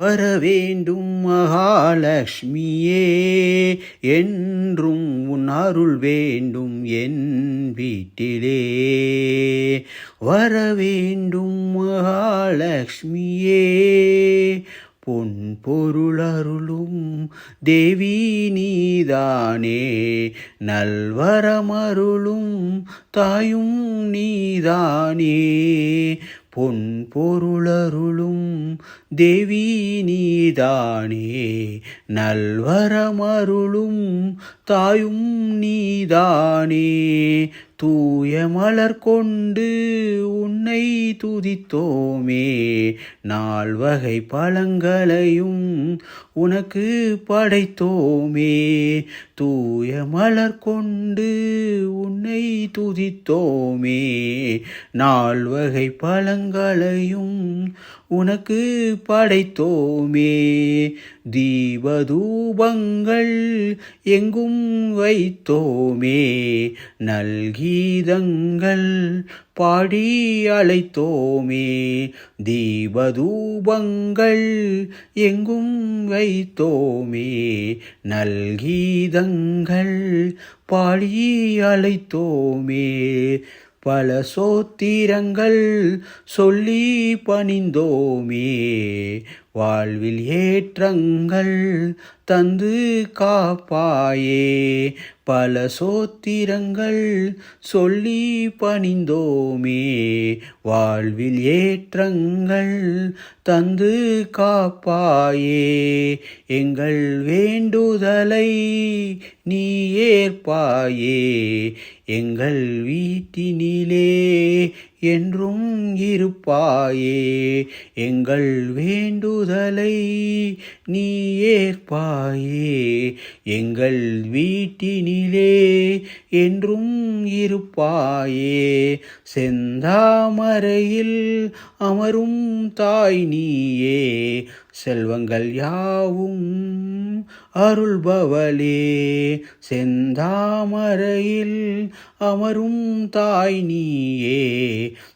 வரவேண்டும் மகாலட்சுமியே, என்றும் உன் அருள் வேண்டும் என் வீட்டிலே. வரவேண்டும் மகாலட்சுமியே, பொன் பொருள் அருளும் தேவி நீதானே, நல்வரமருளும் தாயும் நீதானே. பொன் பொருளருளும் தேவி நீதானே, நல்வரமருளும் தாயும் நீதானே. தூய மலர் கொண்டு உன்னை துதித்தோமே, நால்வகை பழங்களையும் உனக்கு படைத்தோமே. தூய மலர் கொண்டு உன்னை துதித்தோமே, நால்வகை பழங்களையும் உனக்கு படைத்தோமே. தீபதூபங்கள் எங்கும் வைத்தோமே, நல்கீதங்கள் பாடி அழைத்தோமே. தீபதூபங்கள் எங்கும் வைத்தோமே, நல்கீதங்கள் பாடி அழைத்தோமே. பல சோத்திரங்கள் சொல்லி பணிந்தோமே, வாழ்வில் ஏற்றங்கள் தந்து காப்பாயே. பல சோத்திரங்கள் சொல்லி பணிந்தோமே, வாழ்வில் ஏற்றங்கள் தந்து காப்பாயே. எங்கள் வேண்டுதலை நீ ஏற்பாயே, எங்கள் வீட்டினிலே என்றும் இருப்பாயே. எங்கள் வேண்டுதலை நீ ஏற்பாயே, எங்கள் வீட்டினிலே என்றும் இருப்பாயே. செந்தாமரையில் அமரும் தாய் நீயே, செல்வங்கள் யாவும் அருள்பவளே. செந்தாமரையில் அமரும் தாய் நீயே,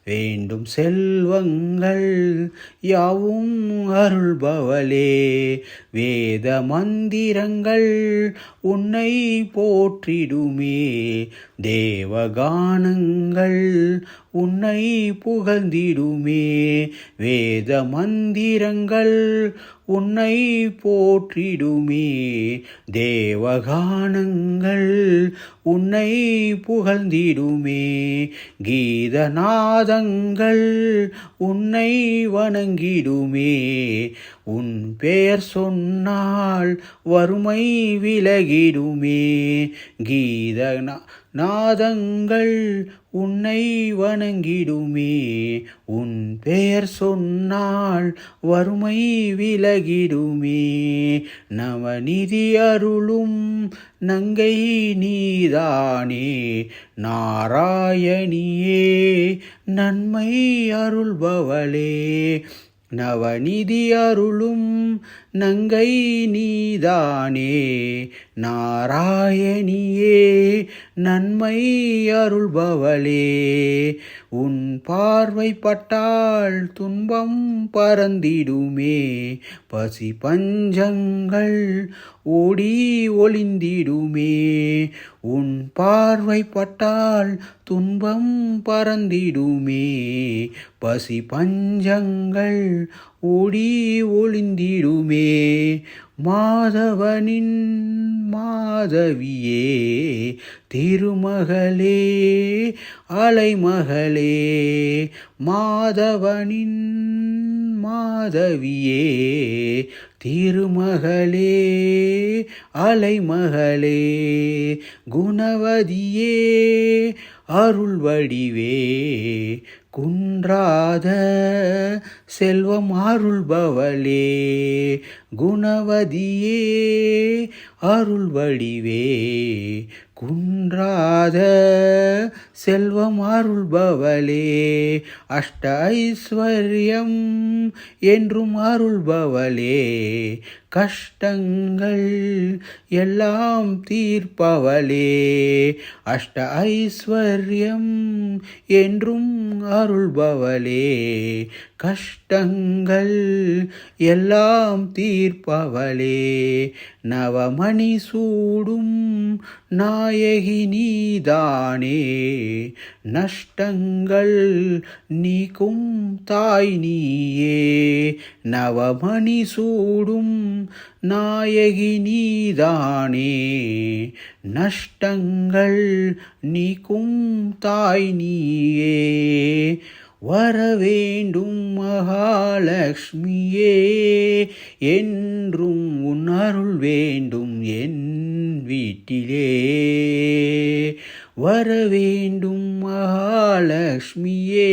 வேண்டும் செல்வங்கள் யாவும் அருள்பவளே. வேத மந்திரங்கள் உன்னை போற்றிடுமே, தேவகானங்கள் உன்னை புகழ்ந்திடுமே. வேத மந்திரங்கள் உன்னை போற்றிடுமே, தேவகானங்கள் உன்னை புகழ்ந்திடுமே. கீதநாதங்கள் உன்னை வணங்கிடுமே, உன் பெயர் சொன்னால் வறுமை விலகிடுமே. நாதங்கள் உன்னை வணங்கிடுமே, உன் பெயர் சொன்னால் வறுமை விலகிடுமே. நவநிதி அருளும் நங்கை நீதானே, நாராயணியே நன்மை அருள்பவளே. நவநிதி அருளும் நங்கை நீதானே, நாராயணியே நன்மை அருள்பவளே. உன் பார்வை பட்டால் துன்பம் பறந்திடுமே, பசி பஞ்சங்கள் ஓடி ஒளிந்திடுமே. உன் பார்வை பட்டால் துன்பம் பறந்திடுமே, பசி பஞ்சங்கள் ஓடி ஒளிந்திடுமே. மாதவனின் மாதவியே, திருமகளே அலைமகளே. மாதவனின் மாதவியே, திருமகளே அலைமகளே. குணவதியே அருள் வடிவே, குன்றாத செல்வம் அருள்பவளே. குணவதியே அருள் வடிவே, குன்றாத செல்வம் அருள்பவளே. அஷ்ட ஐஸ்வர்யம் என்றும் அருள்பவளே, கஷ்டங்கள் எல்லாம் தீர்ப்பவளே. அஷ்ட ஐஸ்வர்யம் என்றும் அருள்பவளே, கஷ்டங்கள் எல்லாம் தீர்ப்பவளே நவமணி சூடும் நாயகி நீதானே நஷ்டங்கள் நீக்கும் தாய் நீயே நவமணி சூடும் நாயகி நீதானே நஷ்டங்கள் நீக்கும் தாய் நீயே வரவேண்டும் மகாலட்சுமியே என்றும் உன் அருள் வேண்டும் என் வீட்டிலே வரவேண்டும் மகாலட்சுமியே